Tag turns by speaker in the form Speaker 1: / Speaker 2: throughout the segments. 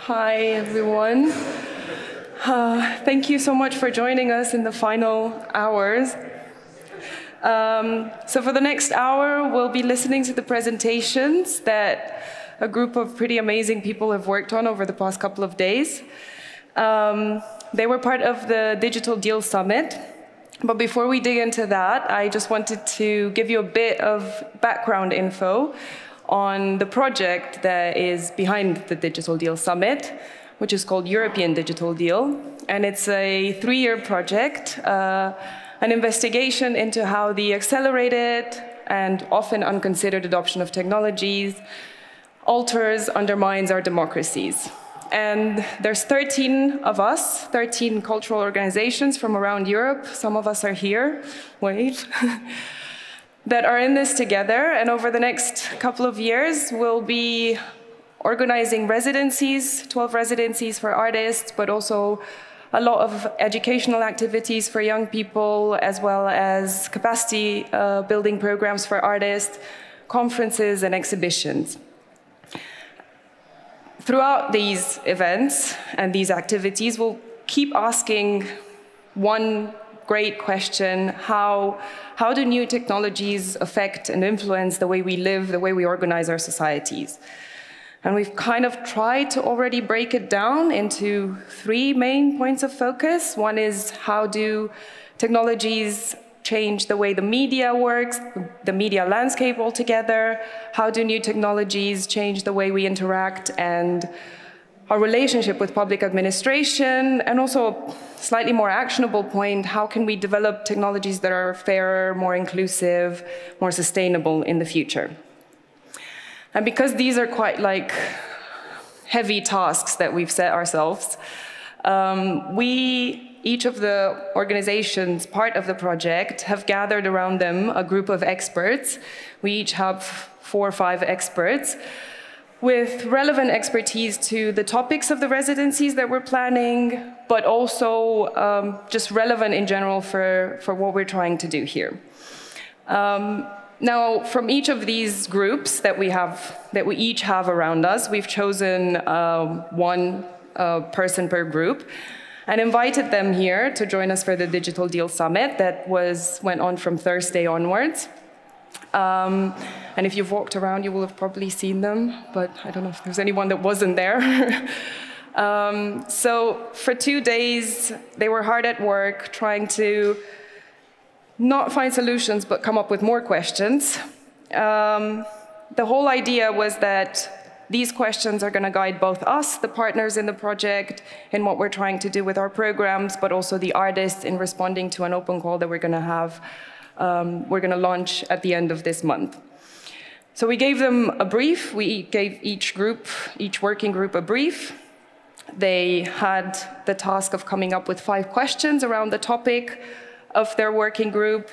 Speaker 1: Hi, everyone. Thank you so much for joining us in the final hours. So for the next hour, we'll be listening to the presentations that a group of pretty amazing people have worked on over the past couple of days. They were part of the Digital Deal Summit. But before we dig into that, I just wanted to give you a bit of background info on the project that is behind the Digital Deal Summit, which is called European Digital Deal. And it's a 3-year project, an investigation into how the accelerated and often unconsidered adoption of technologies alters, undermines our democracies. And there's 13 of us, 13 cultural organizations from around Europe. Some of us are here, wait, that are in this together. And over the next couple of years, we'll be organizing residencies, 12 residencies for artists, but also a lot of educational activities for young people, as well as capacity building programs for artists, conferences and exhibitions. Throughout these events and these activities, we'll keep asking one great question: how do new technologies affect and influence the way we live, the way we organize our societies? And we've kind of tried to already break it down into 3 main points of focus. One is, how do technologies change the way the media works, the media landscape altogether? How do new technologies change the way we interact and our relationship with public administration? And also, a slightly more actionable point, how can we develop technologies that are fairer, more inclusive, more sustainable in the future? And because these are quite like heavy tasks that we've set ourselves, each of the organizations part of the project have gathered around them a group of experts. We each have 4 or 5 experts with relevant expertise to the topics of the residencies that we're planning, but also just relevant in general for what we're trying to do here. Now, from each of these groups that we each have around us, we've chosen one person per group and invited them here to join us for the Digital Deal Summit that went on from Thursday onwards. And if you've walked around, you will have probably seen them, but I don't know if there's anyone that wasn't there. So for 2 days, they were hard at work trying to not find solutions, but come up with more questions. The whole idea was that these questions are going to guide both us, the partners in the project, in what we're trying to do with our programs, but also the artists in responding to an open call that we're going to have, we're going to launch at the end of this month. So we gave them a brief. We gave each working group a brief. They had the task of coming up with 5 questions around the topic of their working group.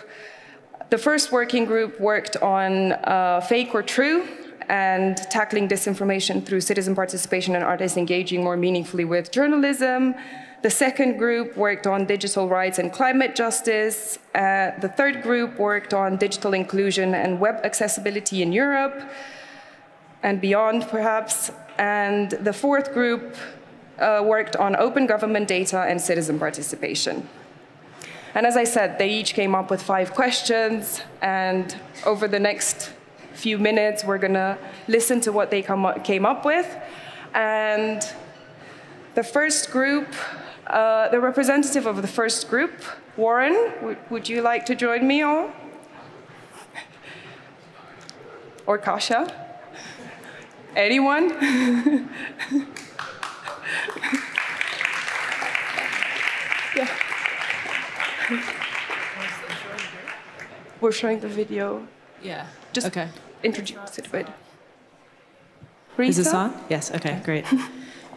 Speaker 1: The first working group worked on fake or true and tackling disinformation through citizen participation and artists engaging more meaningfully with journalism. The second group worked on digital rights and climate justice. The third group worked on digital inclusion and web accessibility in Europe and beyond, perhaps. And the fourth group worked on open government data and citizen participation. And as I said, they each came up with 5 questions, and over the next few minutes, we're going to listen to what they came up with. And the first group, the representative of the first group, Warren, would you like to join me all? Or Kasia? Anyone? Yeah. We're showing the video.
Speaker 2: Yeah.
Speaker 1: Just
Speaker 2: okay.
Speaker 1: Introduce it with.
Speaker 2: Is this on? Yes, okay, great.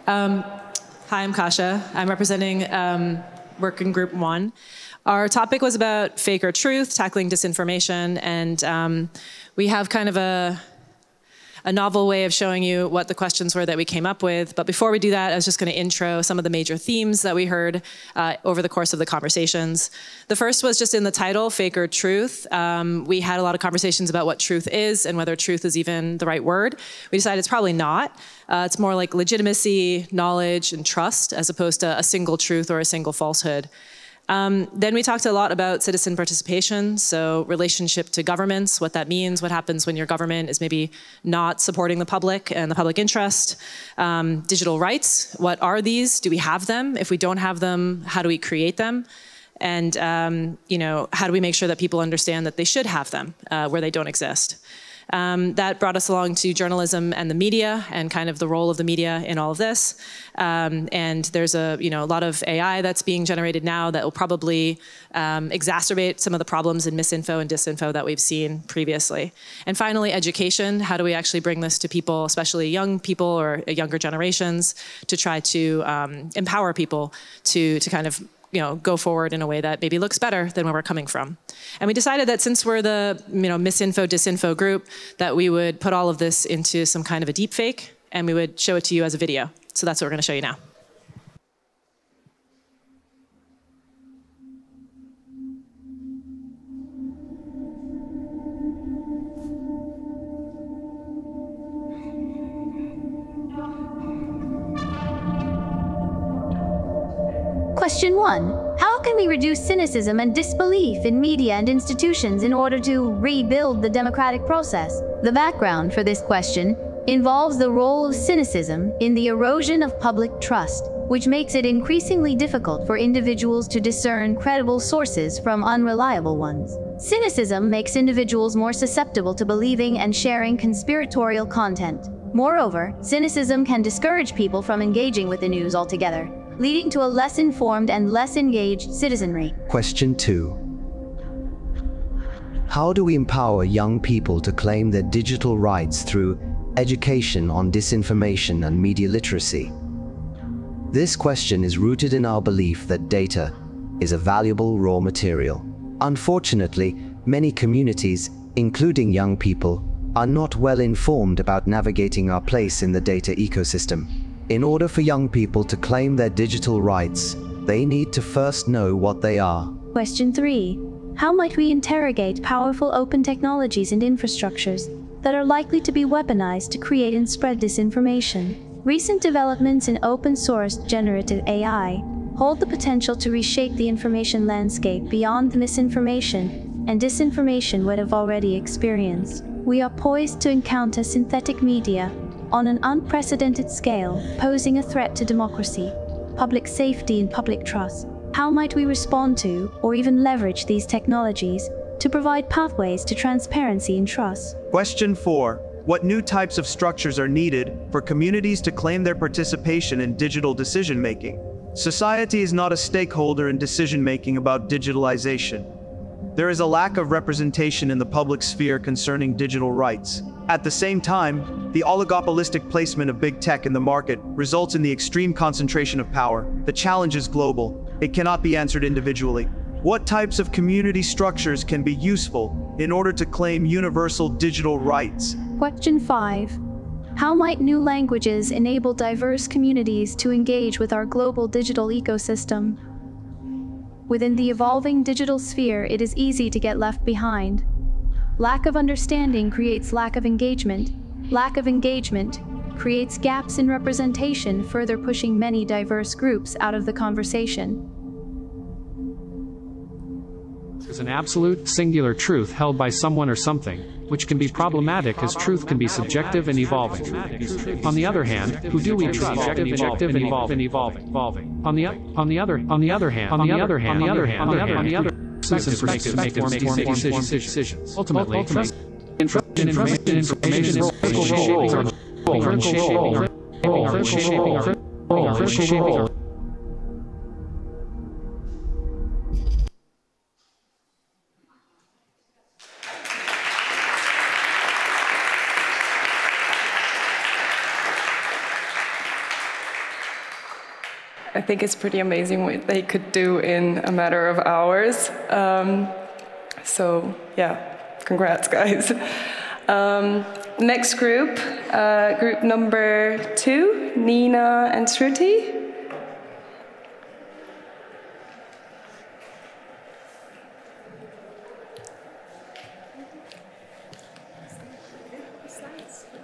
Speaker 2: Hi, I'm Kasia. I'm representing Working Group 1. Our topic was about fake or truth, tackling disinformation, and we have kind of a a novel way of showing you what the questions were that we came up with. But before we do that, I was just going to intro some of the major themes that we heard over the course of the conversations. The first was just in the title, Fake or Truth. We had a lot of conversations about what truth is and whether truth is even the right word. We decided it's probably not. It's more like legitimacy, knowledge, and trust, as opposed to a single truth or a single falsehood. Then we talked a lot about citizen participation, so relationship to governments, what that means, what happens when your government is maybe not supporting the public and the public interest. Digital rights, what are these? Do we have them? If we don't have them, how do we create them? And how do we make sure that people understand that they should have them where they don't exist? That brought us along to journalism and the media and kind of the role of the media in all of this. And there's a lot of AI that's being generated now that will probably exacerbate some of the problems in misinfo and disinfo that we've seen previously. And finally, education. How do we actually bring this to people, especially young people or younger generations, to try to empower people to kind of go forward in a way that maybe looks better than where we're coming from. And we decided that since we're the misinfo, disinfo group, that we would put all of this into some kind of a deep fake, and we would show it to you as a video. So that's what we're going to show you now.
Speaker 3: Question 1. How can we reduce cynicism and disbelief in media and institutions in order to rebuild the democratic process? The background for this question involves the role of cynicism in the erosion of public trust, which makes it increasingly difficult for individuals to discern credible sources from unreliable ones. Cynicism makes individuals more susceptible to believing and sharing conspiratorial content. Moreover, cynicism can discourage people from engaging with the news altogether, leading to a less informed and less engaged citizenry.
Speaker 4: Question 2. How do we empower young people to claim their digital rights through education on disinformation and media literacy? This question is rooted in our belief that data is a valuable raw material. Unfortunately, many communities, including young people, are not well informed about navigating our place in the data ecosystem. In order for young people to claim their digital rights, they need to first know what they are.
Speaker 3: Question 3. How might we interrogate powerful open technologies and infrastructures that are likely to be weaponized to create and spread disinformation? Recent developments in open-source generative AI hold the potential to reshape the information landscape beyond the misinformation and disinformation we have already experienced. We are poised to encounter synthetic media on an unprecedented scale, posing a threat to democracy, public safety, and public trust. How might we respond to, or even leverage these technologies to provide pathways to transparency and trust?
Speaker 5: Question 4. What new types of structures are needed for communities to claim their participation in digital decision-making? Society is not a stakeholder in decision-making about digitalization. There is a lack of representation in the public sphere concerning digital rights. At the same time, the oligopolistic placement of big tech in the market results in the extreme concentration of power. The challenge is global. It cannot be answered individually. What types of community structures can be useful in order to claim universal digital rights?
Speaker 3: Question 5. How might new languages enable diverse communities to engage with our global digital ecosystem? Within the evolving digital sphere, it is easy to get left behind. Lack of understanding creates lack of engagement. Lack of engagement creates gaps in representation, further pushing many diverse groups out of the conversation.
Speaker 6: Is an absolute, singular truth held by someone or something, which can be problematic as truth can be subjective and evolving. On the other hand, who do we trust? Subjective and evolving. On the other hand, citizens perspective make informed decisions. Ultimately, trust information is critical role.
Speaker 1: I think it's pretty amazing what they could do in a matter of hours. So yeah, congrats, guys. Next group, group number 2, Nina and Shruti.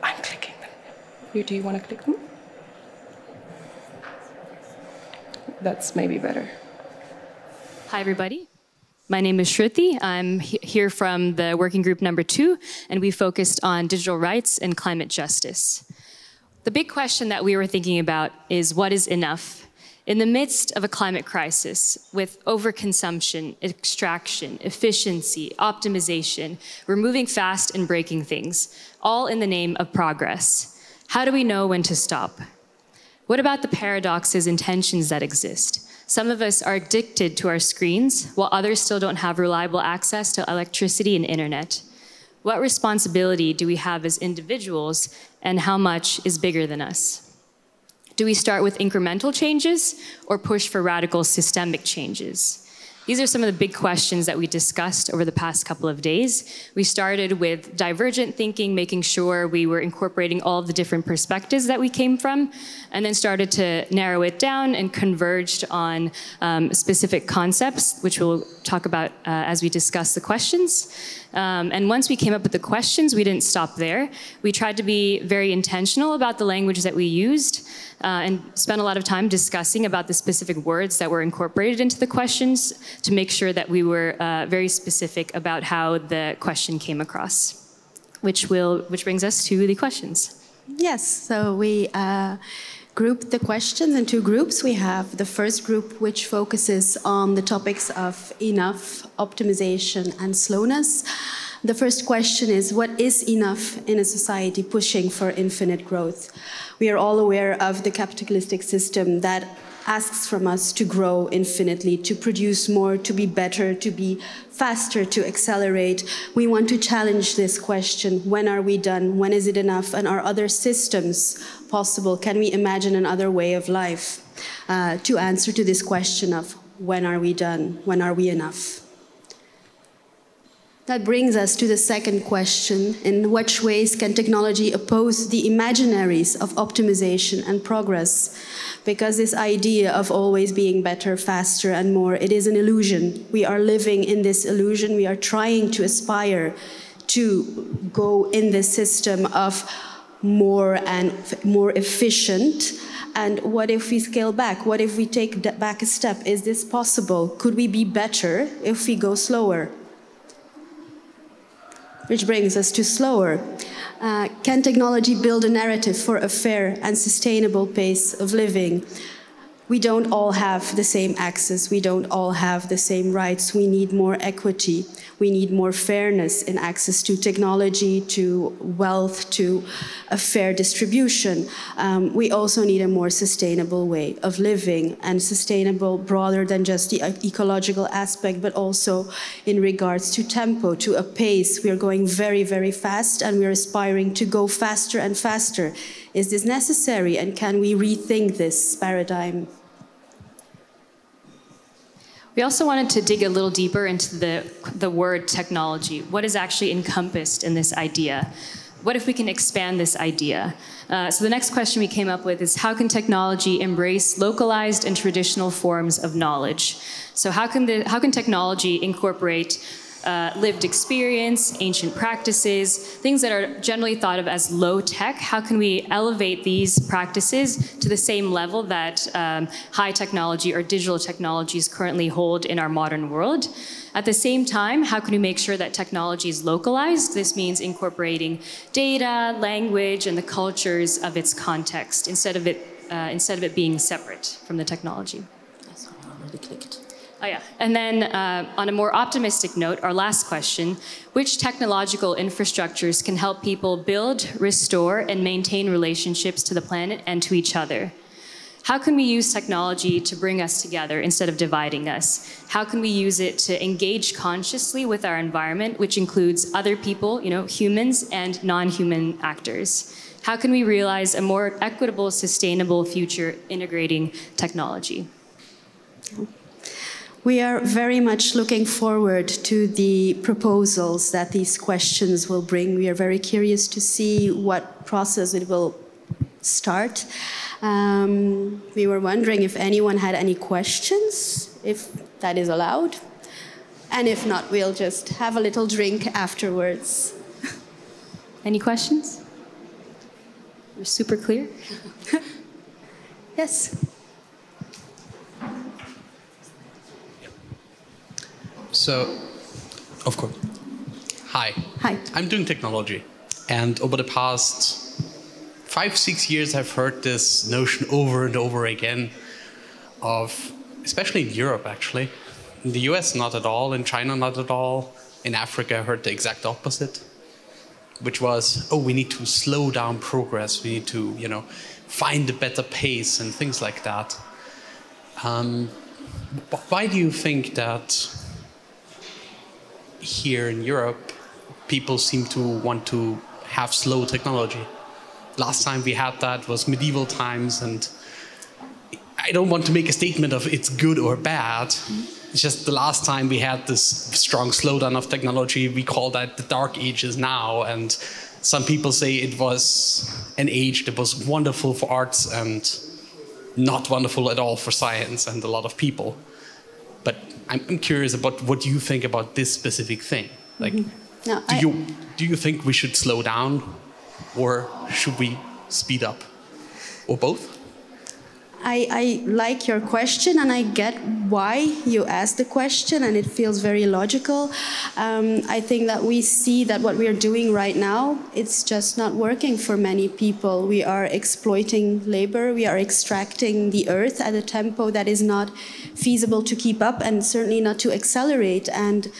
Speaker 1: I'm clicking them. Do you want to click them? That's maybe better.
Speaker 7: Hi, everybody. My name is Shruti. I'm here from the working group number 2, and we focused on digital rights and climate justice. The big question that we were thinking about is what is enough? In the midst of a climate crisis, with overconsumption, extraction, efficiency, optimization, we're moving fast and breaking things, all in the name of progress. How do we know when to stop? What about the paradoxes and tensions that exist? Some of us are addicted to our screens, while others still don't have reliable access to electricity and internet. What responsibility do we have as individuals, and how much is bigger than us? Do we start with incremental changes, or push for radical systemic changes? These are some of the big questions that we discussed over the past couple of days. We started with divergent thinking, making sure we were incorporating all of the different perspectives that we came from, and then started to narrow it down and converged on specific concepts, which we'll talk about as we discuss the questions. And once we came up with the questions, we didn't stop there. We tried to be very intentional about the language that we used and spent a lot of time discussing about the specific words that were incorporated into the questions to make sure that we were very specific about how the question came across, which brings us to the questions.
Speaker 8: Yes, so we grouped the questions in 2 groups. We have the first group, which focuses on the topics of enough, optimization, and slowness. The first question is, what is enough in a society pushing for infinite growth? We are all aware of the capitalistic system that asks from us to grow infinitely, to produce more, to be better, to be faster, to accelerate. We want to challenge this question. When are we done? When is it enough? And are other systems possible? Can we imagine another way of life? To answer to this question of when are we done? When are we enough? That brings us to the second question. In which ways can technology oppose the imaginaries of optimization and progress? Because this idea of always being better, faster, and more, it is an illusion. We are living in this illusion. We are trying to aspire to go in this system of more and more efficient. And what if we scale back? What if we take back a step? Is this possible? Could we be better if we go slower? Which brings us to slower. Can technology build a narrative for a fair and sustainable pace of living? We don't all have the same access. We don't all have the same rights. We need more equity. We need more fairness in access to technology, to wealth, to a fair distribution. We also need a more sustainable way of living, and sustainable broader than just the ecological aspect, but also in regards to tempo, to a pace. We are going very, very fast, and we are aspiring to go faster and faster. Is this necessary, and can we rethink this paradigm?
Speaker 7: We also wanted to dig a little deeper into the word technology. What is actually encompassed in this idea? What if we can expand this idea? So the next question we came up with is, how can technology embrace localized and traditional forms of knowledge? So how can technology incorporate lived experience, ancient practices, things that are generally thought of as low tech? How can we elevate these practices to the same level that high technology or digital technologies currently hold in our modern world? At the same time, how can we make sure that technology is localized? This means incorporating data, language, and the cultures of its context instead of it being separate from the technology.
Speaker 8: That's what I already clicked.
Speaker 7: Oh yeah, and then on a more optimistic note, our last question, which technological infrastructures can help people build, restore, and maintain relationships to the planet and to each other? How can we use technology to bring us together instead of dividing us? How can we use it to engage consciously with our environment, which includes other people, humans and non-human actors? How can we realize a more equitable, sustainable future integrating technology?
Speaker 8: We are very much looking forward to the proposals that these questions will bring. We are very curious to see what process it will start. We were wondering if anyone had any questions, if that is allowed. And if not, we'll just have a little drink afterwards.
Speaker 7: Any questions? We're super clear.
Speaker 8: Yes.
Speaker 9: So, of course. Hi.
Speaker 8: Hi.
Speaker 9: I'm doing technology. And over the past 5-6 years, I've heard this notion over and over again of, especially in Europe, actually. In the US, not at all. In China, not at all. In Africa, I heard the exact opposite, which was, oh, we need to slow down progress. We need to, find a better pace and things like that. Why do you think that here in Europe, people seem to want to have slow technology? Last time we had that was medieval times, and I don't want to make a statement of it's good or bad. It's just the last time we had this strong slowdown of technology, we call that the Dark Ages now, and some people say it was an age that was wonderful for arts and not wonderful at all for science and a lot of people. But I'm curious about what you think about this specific thing. Like,
Speaker 8: No,
Speaker 9: do you think we should slow down, or should we speed up, or both?
Speaker 8: I like your question, and I get why you asked the question, and it feels very logical. I think that we see that what we are doing right now, it's just not working for many people. We are exploiting labor, we are extracting the earth at a tempo that is not feasible to keep up, and certainly not to accelerate. And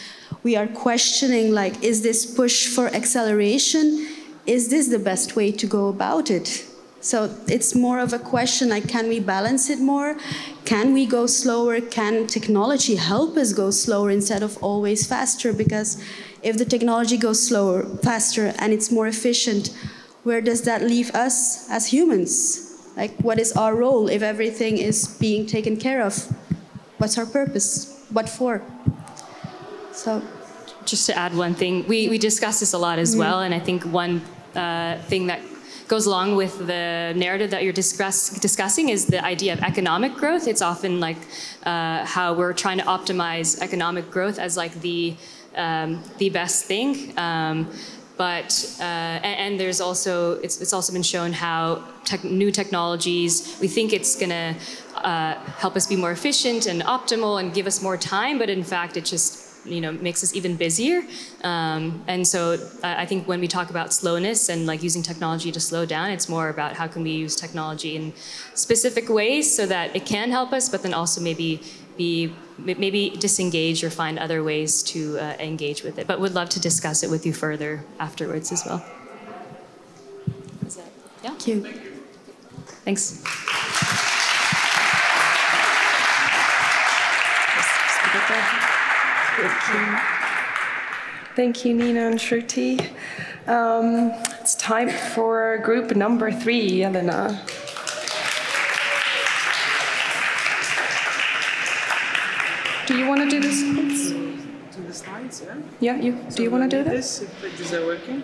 Speaker 8: we are questioning, like, is this push for acceleration, is this the best way to go about it? So it's more of a question like, can we balance it more? Can we go slower? Can technology help us go slower instead of always faster? Because if the technology goes slower, faster, and it's more efficient, where does that leave us as humans? Like, what is our role if everything is being taken care of? What's our purpose? What for? So,
Speaker 7: just to add one thing, we discussed this a lot as well, and I think one thing that goes along with the narrative that you're discussing is the idea of economic growth. It's often like how we're trying to optimize economic growth as like the best thing. And there's also, it's also been shown how new technologies, we think it's going to help us be more efficient and optimal and give us more time, but in fact it just makes us even busier. And so I think when we talk about slowness and like using technology to slow down, it's more about how can we use technology in specific ways so that it can help us, but then also maybe disengage or find other ways to engage with it. But would love to discuss it with you further afterwards as well. Is that, yeah?
Speaker 8: thank you.
Speaker 7: Thanks.
Speaker 1: Thank you, Nina and Shruti. It's time for group number 3, Elena. Do you want to do this?
Speaker 10: Do the slides, yeah?
Speaker 1: Yeah, you. Do you want to do this?
Speaker 10: If these are working?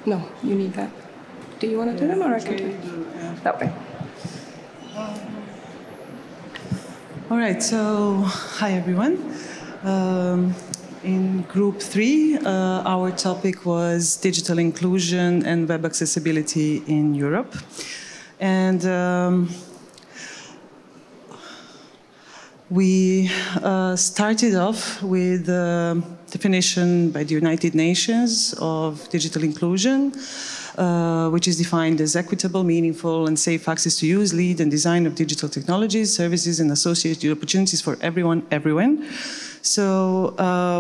Speaker 1: No, you need that. Do you want to do them, or I can do it? That way.
Speaker 10: All right, so hi everyone. In group 3, our topic was digital inclusion and web accessibility in Europe. And we started off with the definition by the United Nations of digital inclusion, which is defined as equitable, meaningful, and safe access to use, lead, and design of digital technologies, services, and associated opportunities for everyone, everywhere. So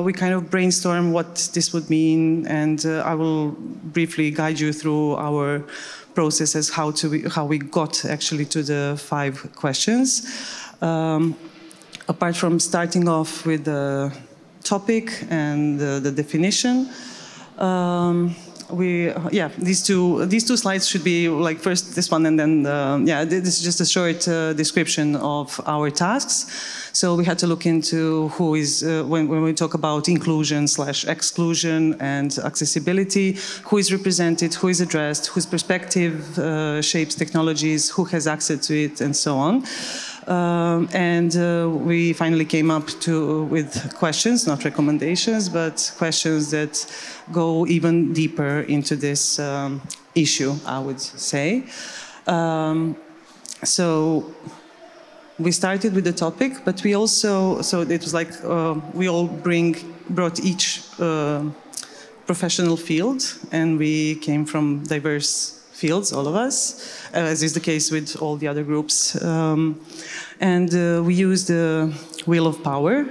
Speaker 10: we kind of brainstormed what this would mean, and I will briefly guide you through our process as how we got actually to the 5 questions. Apart from starting off with the topic and the definition, these two slides should be like first this one and then this is just a short description of our tasks. So we had to look into who is when we talk about inclusion/exclusion and accessibility, who is represented, who is addressed, whose perspective shapes technologies, who has access to it, and so on. We finally came up with questions, not recommendations, but questions that go even deeper into this issue, I would say. So we started with the topic, but we also, so it was like we all brought each professional field, and we came from diverse fields, all of us, as is the case with all the other groups. We used the wheel of power,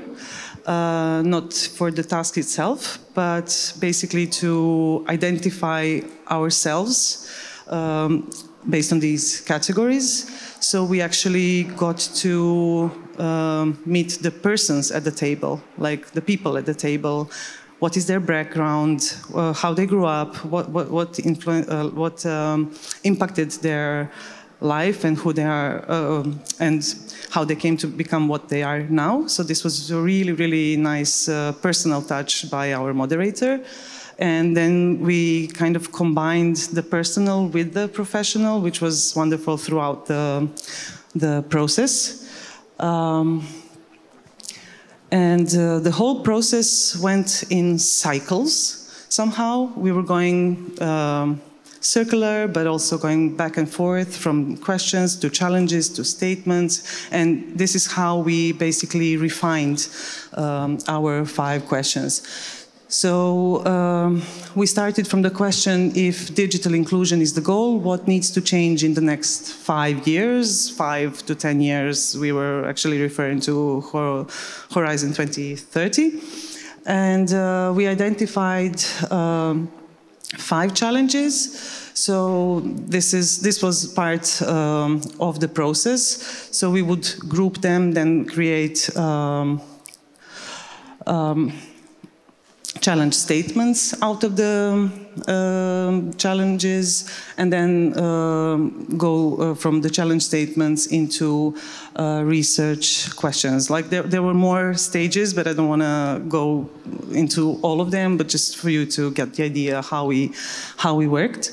Speaker 10: not for the task itself, but basically to identify ourselves based on these categories. So we actually got to meet the persons at the table, like the people at the table. What is their background? How they grew up? What impacted their life and who they are, and how they came to become what they are now. So this was a really, really nice personal touch by our moderator. And then we kind of combined the personal with the professional, which was wonderful throughout the process. The whole process went in cycles. Somehow we were going circular, but also going back and forth from questions to challenges to statements. And this is how we basically refined our 5 questions. So we started from the question, if digital inclusion is the goal, what needs to change in the next 5 years, 5 to 10 years? We were actually referring to Horizon 2030. And we identified 5 challenges. So this was part of the process. So we would group them, then create challenge statements out of the challenges, and then go from the challenge statements into research questions. Like there were more stages, but I don't want to go into all of them, but just for you to get the idea how we worked.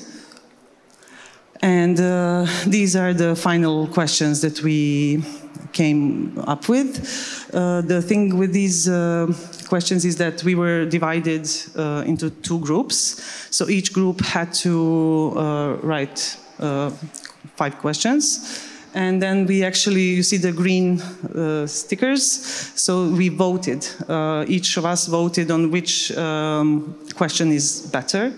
Speaker 10: And these are the final questions that we came up with. The thing with these questions is that we were divided into 2 groups. So each group had to write 5 questions. And then we actually, you see the green stickers. So we voted. Each of us voted on which question is better.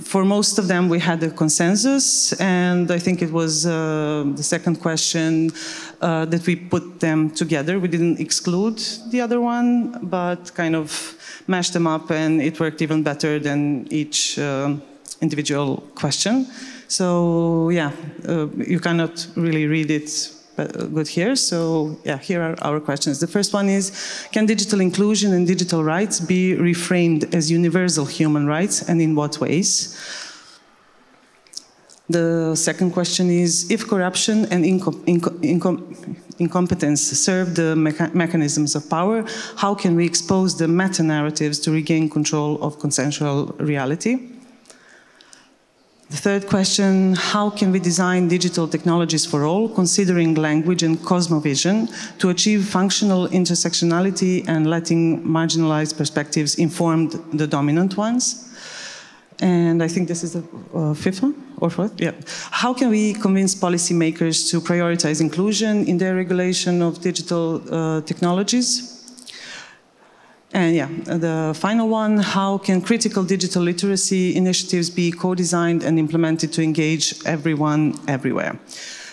Speaker 10: For most of them, we had a consensus, and I think it was the second question that we put them together. We didn't exclude the other one, but kind of mashed them up, and it worked even better than each individual question. So yeah, you cannot really read it good here. So yeah, here are our questions. The first one is, can digital inclusion and digital rights be reframed as universal human rights, and in what ways? The second question is, if corruption and incompetence serve the mechanisms of power, how can we expose the meta-narratives to regain control of consensual reality? The third question, how can we design digital technologies for all, considering language and cosmovision, to achieve functional intersectionality and letting marginalized perspectives inform the dominant ones? And I think this is the 5th one, or 4th? Yeah. How can we convince policymakers to prioritize inclusion in their regulation of digital technologies? And yeah, the final one, how can critical digital literacy initiatives be co-designed and implemented to engage everyone, everywhere?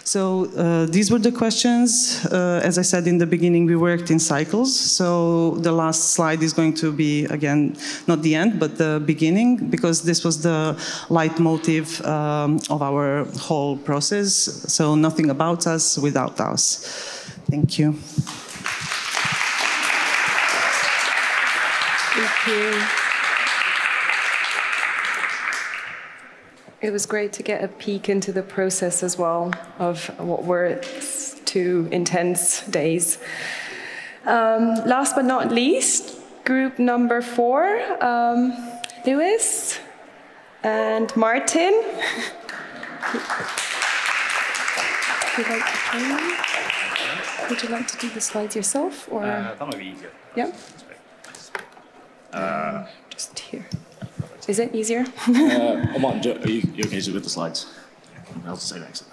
Speaker 10: So these were the questions. As I said in the beginning, we worked in cycles. So the last slide is going to be, again, not the end, but the beginning, because this was the leitmotif of our whole process. So nothing about us without us. Thank you.
Speaker 1: Thank you. It was great to get a peek into the process as well of what were 2 intense days. Last but not least, group number 4, Lewis and Martin. Would you like to do the slides yourself, or
Speaker 11: that might be easier.
Speaker 1: Yeah. Just here. Is it easier?
Speaker 11: Martin, are you okay with the slides? I'll say next.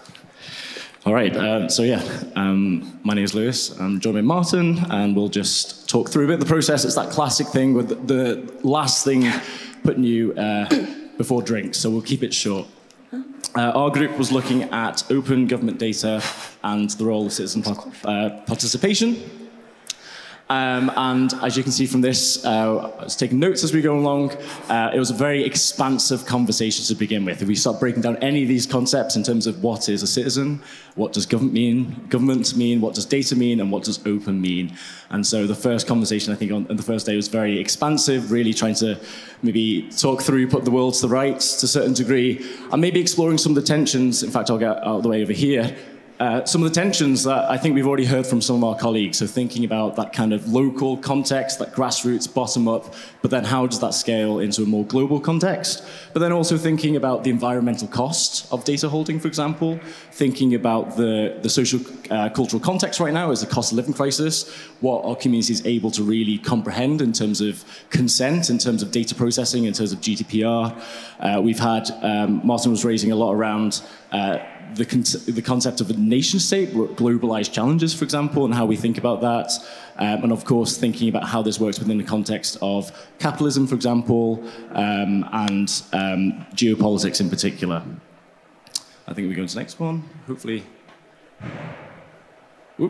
Speaker 11: All right. My name is Lewis. I'm joined by Martin, and we'll just talk through a bit of the process. It's that classic thing with the last thing putting you before drinks, so we'll keep it short. Our group was looking at open government data and the role of citizen participation. And as you can see from this, I was taking notes as we go along. It was a very expansive conversation to begin with. If we start breaking down any of these concepts in terms of what is a citizen, what does government mean, what does data mean, and what does open mean. And so the first conversation, I think, on the first day was very expansive, really trying to maybe talk through, put the world to the rights to a certain degree, and maybe exploring some of the tensions. In fact, I'll get out of the way over here. Some of the tensions that I think we've already heard from some of our colleagues, so thinking about that kind of local context, that grassroots, bottom-up, but then how does that scale into a more global context? But then also thinking about the environmental cost of data holding, for example, thinking about the social, cultural context right now as a cost of living crisis, what our community is able to really comprehend in terms of consent, in terms of data processing, in terms of GDPR. We've had, Martin was raising a lot around the concept of a nation state, globalized challenges, for example, and how we think about that. And of course, thinking about how this works within the context of capitalism, for example, and geopolitics in particular. I think we go to the next one, hopefully.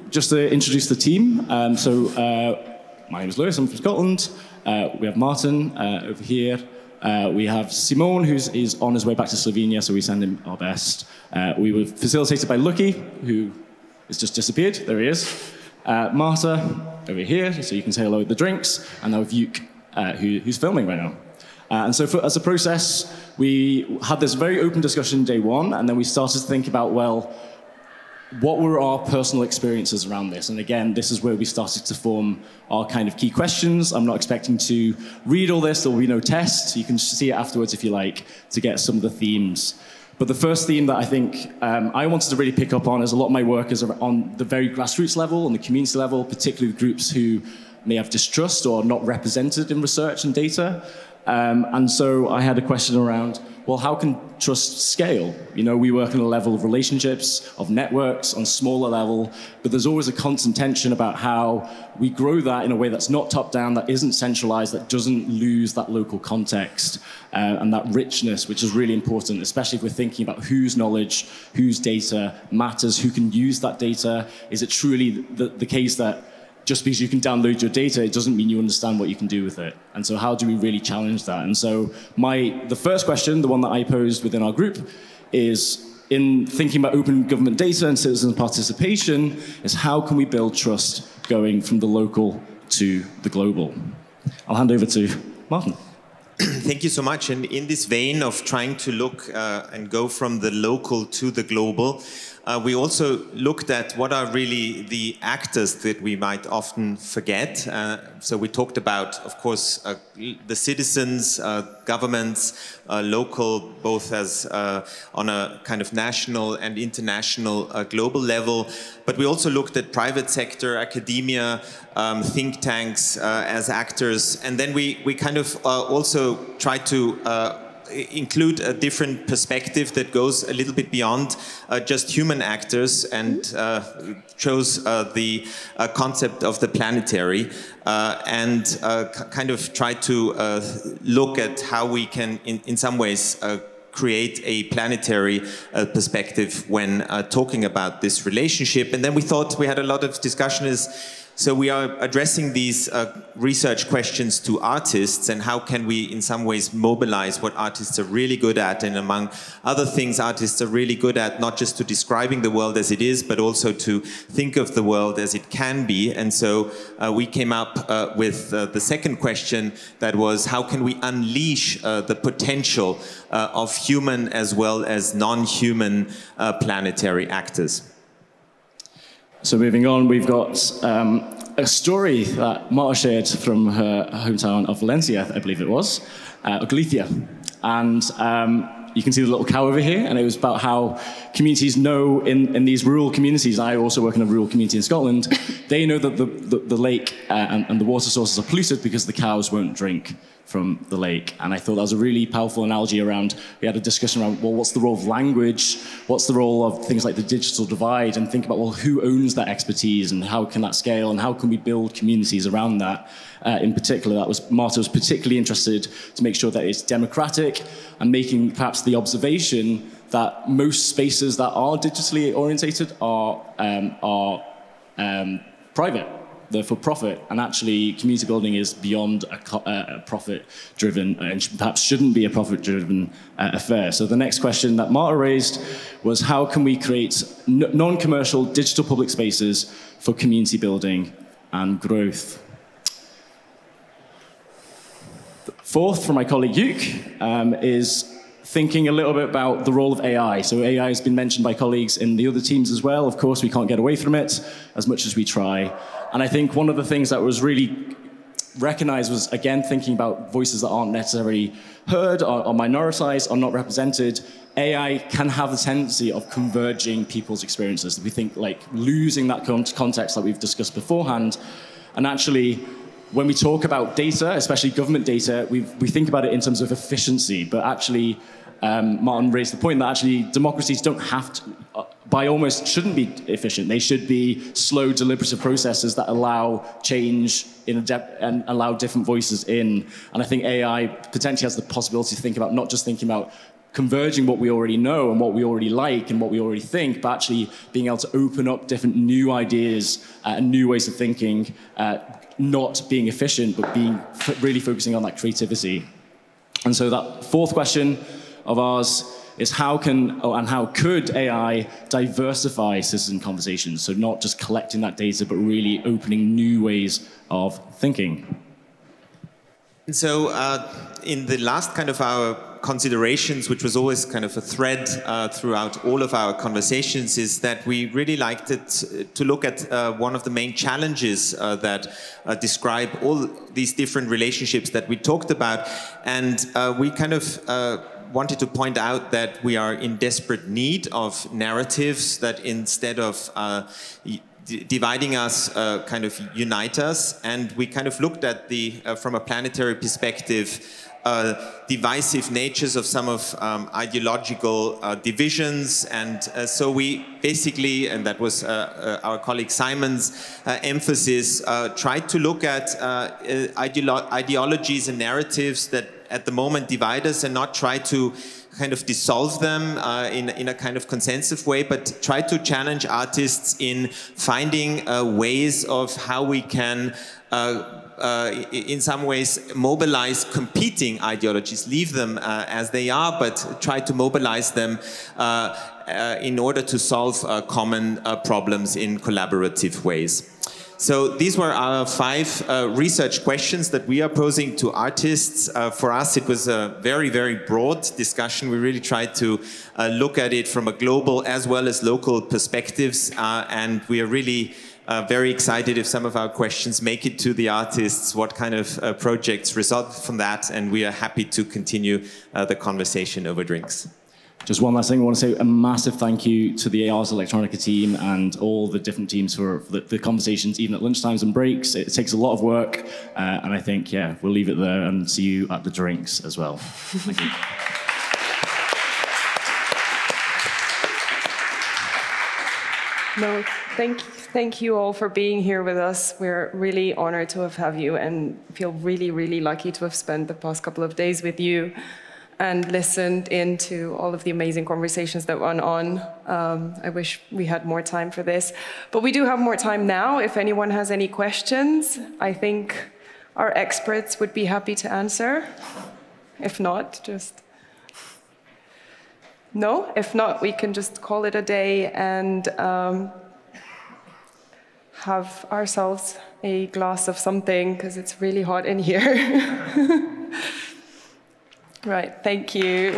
Speaker 11: Just to introduce the team. My name is Lewis, I'm from Scotland. We have Martin over here. We have Simone, who is on his way back to Slovenia, so we send him our best. We were facilitated by Lucky, who has just disappeared. There he is. Marta, over here, so you can say hello at the drinks. And now Vuk, who's filming right now. And so as a process, we had this very open discussion day 1, and then we started to think about, well, what were our personal experiences around this? And again, this is where we started to form our kind of key questions. I'm not expecting to read all this. There will be no tests. You can see it afterwards if you like, to get some of the themes. But the first theme that I think I wanted to really pick up on is a lot of my work is on the very grassroots level, on the community level, particularly with groups who may have distrust or are not represented in research and data. And so I had a question around, well, how can trust scale? You know, we work on a level of relationships, of networks, on smaller level, but there's always a constant tension about how we grow that in a way that's not top-down, that isn't centralized, that doesn't lose that local context and that richness, which is really important, especially if we're thinking about whose knowledge, whose data matters, who can use that data. Is it truly the case that just because you can download your data, it doesn't mean you understand what you can do with it. And so how do we really challenge that? And so the first question, the one that I posed within our group, is in thinking about open government data and citizen participation, is how can we build trust going from the local to the global? I'll hand over to Martin.
Speaker 12: Thank you so much. And in this vein of trying to look and go from the local to the global, we also looked at what are really the actors that we might often forget. So we talked about, of course, the citizens, governments, local, both as on a kind of national and international global level. But we also looked at private sector, academia, think tanks as actors. And then we kind of also tried to include a different perspective that goes a little bit beyond just human actors and chose the concept of the planetary and kind of try to look at how we can, in some ways, create a planetary perspective when talking about this relationship. And then we thought we had a lot of discussion is, So we are addressing these research questions to artists, and how can we in some ways mobilize what artists are really good at, and among other things artists are really good at, not just to describing the world as it is, but also to think of the world as it can be. And so we came up with the second question, that was, how can we unleash the potential of human as well as non-human planetary actors?
Speaker 11: So moving on, we've got a story that Marta shared from her hometown of Valencia, I believe it was, Galicia. And you can see the little cow over here, and it was about how communities know in these rural communities, I also work in a rural community in Scotland, they know that the lake and the water sources are polluted because the cows won't drink from the lake. And I thought that was a really powerful analogy around, we had a discussion around, well, what's the role of language? What's the role of things like the digital divide? And think about, well, who owns that expertise and how can that scale and how can we build communities around that? In particular, Marta was particularly interested to make sure that it's democratic and making perhaps the observation that most spaces that are digitally orientated are private. They're for profit, and actually community building is beyond a profit-driven, and perhaps shouldn't be a profit-driven affair. So the next question that Marta raised was, how can we create non-commercial digital public spaces for community building and growth? Fourth, from my colleague Luke, is thinking a little bit about the role of AI. So AI has been mentioned by colleagues in the other teams as well. Of course, we can't get away from it as much as we try. And I think one of the things that was really recognized was, again, thinking about voices that aren't necessarily heard or minoritized or not represented. AI can have the tendency of converging people's experiences. We think like losing that context that we've discussed beforehand. And actually, when we talk about data, especially government data, we think about it in terms of efficiency, but actually, Martin raised the point that actually democracies don't have to, shouldn't be efficient. They should be slow, deliberative processes that allow change and allow different voices in. And I think AI potentially has the possibility to think about, not just thinking about converging what we already know and what we already like and what we already think, but actually being able to open up different new ideas and new ways of thinking, not being efficient, but being really focusing on that creativity. And so that fourth question of ours is how could AI diversify citizen conversations? So not just collecting that data, but really opening new ways of thinking.
Speaker 12: And so in the last kind of our considerations, which was always kind of a thread throughout all of our conversations, is that we really liked it to look at one of the main challenges that describe all these different relationships that we talked about. And we kind of wanted to point out that we are in desperate need of narratives that, instead of dividing us, kind of unite us. And we kind of looked at from a planetary perspective, divisive natures of some of ideological divisions. And so we basically, and that was our colleague Simon's emphasis, tried to look at ideologies and narratives that at the moment divide us, and not try to kind of dissolve them in a kind of consensus way, but try to challenge artists in finding ways of how we can in some ways mobilize competing ideologies, leave them as they are, but try to mobilize them in order to solve common problems in collaborative ways. So these were our 5 research questions that we are posing to artists. For us, it was a very, very broad discussion. We really tried to look at it from a global as well as local perspectives, and we are really very excited if some of our questions make it to the artists, what kind of projects result from that, and we are happy to continue the conversation over drinks.
Speaker 11: Just one last thing, I want to say a massive thank you to the Ars Electronica team and all the different teams for the conversations, even at lunchtimes and breaks. It takes a lot of work, and I think, yeah, we'll leave it there and see you at the drinks as well. Thank you.
Speaker 1: No, thank you all for being here with us. We're really honored to have you, and feel really, really lucky to have spent the past couple of days with you. and listened into all of the amazing conversations that went on. I wish we had more time for this, but we do have more time now. If anyone has any questions, I think our experts would be happy to answer. If not, just... No? If not, we can just call it a day and have ourselves a glass of something, because it's really hot in here. Right, thank you.